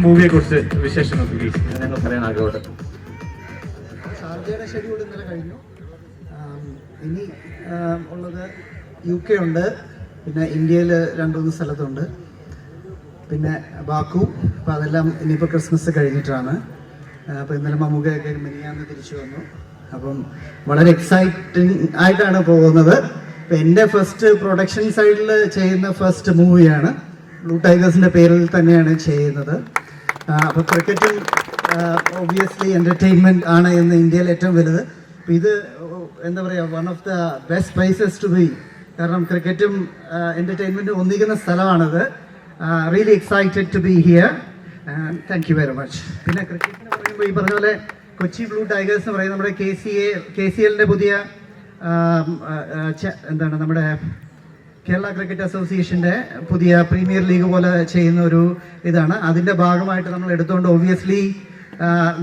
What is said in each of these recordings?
മൂവിയെ കുറിച്ച് വിശേഷങ്ങൾ ഞങ്ങൾ പറയാൻ ആഗ്രഹമുണ്ട്. ഷാർജയുടെ ഷെഡ്യൂൾ ഇന്നലെ കഴിഞ്ഞു. ഇനി ഉള്ളത് UK ഉണ്ട്, പിന്നെ ഇന്ത്യയിൽ 2-3 സ്ഥലത്തുണ്ട്, പിന്നെ ബാക്കു. അപ്പോൾ അതെല്ലാം ഇനിയിപ്പോൾ ക്രിസ്മസ് കഴിഞ്ഞിട്ടാണ്. അപ്പോൾ ഇന്നലെ മമ്മൂക്കയൊക്കെ മിനിഞ്ഞാന്ന് തിരിച്ചു വന്നു. അപ്പം വളരെ എക്സൈറ്റിംഗ് ആയിട്ടാണ് പോകുന്നത്. ഇപ്പം എൻ്റെ ഫസ്റ്റ് പ്രൊഡക്ഷൻ സൈഡിൽ ചെയ്യുന്ന ഫസ്റ്റ് മൂവിയാണ്. ബ്ലൂ ടൈഗേഴ്സിൻ്റെ പേരിൽ തന്നെയാണ് ചെയ്യുന്നത്. അപ്പോൾ ക്രിക്കറ്റും ഒബ്വിയസ്ലി എൻ്റർടൈൻമെൻറ്റ് ആണ് ഇന്ന് ഇന്ത്യയിൽ ഏറ്റവും വലുത്. അപ്പോൾ ഇത് എന്താ പറയുക, one of the best places to be. കാരണം ക്രിക്കറ്റും എൻ്റർടൈൻമെൻറ്റും ഒന്നിക്കുന്ന സ്ഥലമാണിത്. Really excited to be here. Thank you very much. പിന്നെ ക്രിക്കറ്റിന് പറയുമ്പോൾ ഈ പറഞ്ഞ പോലെ കൊച്ചി ബ്ലൂ ടൈഗേഴ്സ് എന്ന് പറയുന്നത് നമ്മുടെ KCLൻ്റെ പുതിയ എന്താണ് നമ്മുടെ കേരള ക്രിക്കറ്റ് അസോസിയേഷൻ്റെ പുതിയ പ്രീമിയർ ലീഗ് പോലെ ചെയ്യുന്ന ഒരു ഇതാണ്. അതിൻ്റെ ഭാഗമായിട്ട് നമ്മൾ എടുത്തുകൊണ്ട് ഒബ്വിയസ്ലി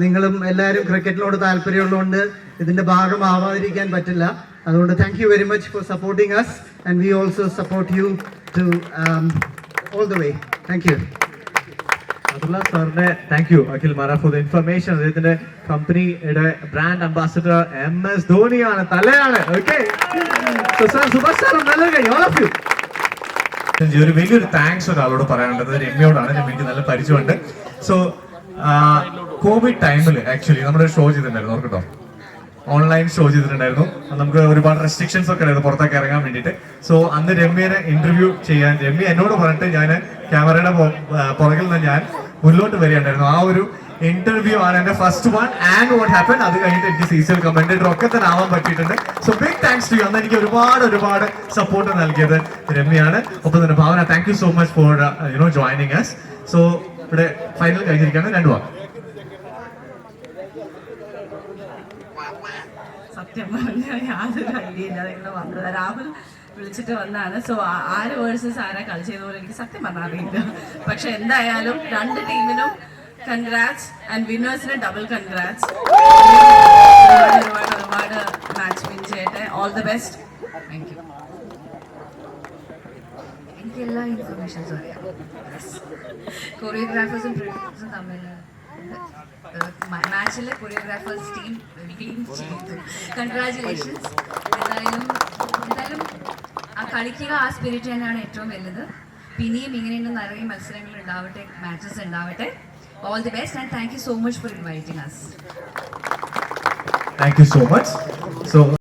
നിങ്ങളും എല്ലാവരും ക്രിക്കറ്റിനോട് താല്പര്യമുള്ളതുകൊണ്ട് ഇതിൻ്റെ ഭാഗമാവാതിരിക്കാൻ പറ്റില്ല. അതുകൊണ്ട് thank you very much for supporting us and we also support you to all the way. Thank you. അതുള്ള സാറിനെ താങ്ക് യു അഖിൽ മാര ഫോർ ദ ഇൻഫർമേഷൻ. അദ്ദേഹത്തിന്റെ കമ്പനിയുടെ ബ്രാൻഡ് അംബാസിഡർ MS ധോണിയാണ്, തലയാണ്. ഓക്കെ, ഒരു വലിയൊരു താങ്ക്സ് ഒരാളോട് പറയാനുള്ളത് രമ്യയോടാണ്. രമ്യക്ക് നല്ല പരിചയമുണ്ട്. സോ കോവിഡ് ടൈമിൽ ആക്ച്വലി നമ്മുടെ ഷോ ചെയ്തിട്ടുണ്ടായിരുന്നു, ഓർക്കട്ടോ, ഓൺലൈൻ ഷോ ചെയ്തിട്ടുണ്ടായിരുന്നു. നമുക്ക് ഒരുപാട് റെസ്ട്രിക്ഷൻസ് ഒക്കെ ഉണ്ടായിരുന്നു പുറത്തേക്ക് ഇറങ്ങാൻ വേണ്ടിയിട്ട്. സോ അന്ന് രമ്യനെ ഇന്റർവ്യൂ ചെയ്യാൻ രമ്യ എന്നോട് പറഞ്ഞിട്ട് ഞാൻ ക്യാമറയുടെ പുറകിൽ നിന്ന് ഞാൻ മുന്നോട്ട് വരികയുണ്ടായിരുന്നു. ആ ഒരു ഇന്റർവ്യൂ ആണ് എന്റെ first one. And what happen, അത് കഴിഞ്ഞിട്ട് എനിക്ക് CCL കമന്റേറ്റർ ഒക്കെ തന്നെ ആവാൻ പറ്റിയിട്ടുണ്ട്. So big thanks to you. അന്ന് എനിക്ക് ഒരുപാട് സപ്പോർട്ട് നൽകിയത് രമ്യയാണ്. ഒപ്പം തന്നെ Bhavana, thank you so much for joining us. So ഇവിടെ ഫൈനൽ കഴിഞ്ഞിരിക്കുകയാണ്. 2 വാക്ക്. സത്യം പറഞ്ഞാൽ യാതൊരു ഐഡിയ ഇല്ല. നിങ്ങൾ വന്നത് രാഹുൽ വിളിച്ചിട്ട് വന്നാണ്. സോ ആര് വേഴ്സസ് ആരാ കളിച്ചതുപോലെ എനിക്ക് സത്യം പറഞ്ഞാൽ അറിയില്ല. പക്ഷെ എന്തായാലും 2 ടീമിനും കൺഗ്രാറ്റ്സ് ആൻഡ് വിന്നേഴ്സിന് ഡബിൾ കൺഗ്രാറ്റ്സ്. ഒരുപാട് മാച്ച് വിൻ ചെയ്യട്ടെ. All the best. Thank you. എനിക്ക് എല്ലാ ഇൻഫർമേഷൻസും അറിയാം. കൊറിയോഗ്രാഫേഴ്സും പ്രൊഡ്യൂസേഴ്സും തമ്മിൽ മാച്ചിലെ കൊറിയോഗ്രാഫേഴ്സ് ടീം ചെയ്തു. കൺഗ്രാജുലേഷൻസ്. എന്തായാലും ആ കളിക്കുക, ആ സ്പിരിറ്റ് തന്നെയാണ് ഏറ്റവും വലുത്. പിന്നെയും ഇങ്ങനെയുള്ള നിറയെ മത്സരങ്ങൾ ഉണ്ടാവട്ടെ, മാച്ചസ് ഉണ്ടാവട്ടെ. All the best and thank you so much for inviting us. Thank you so much. So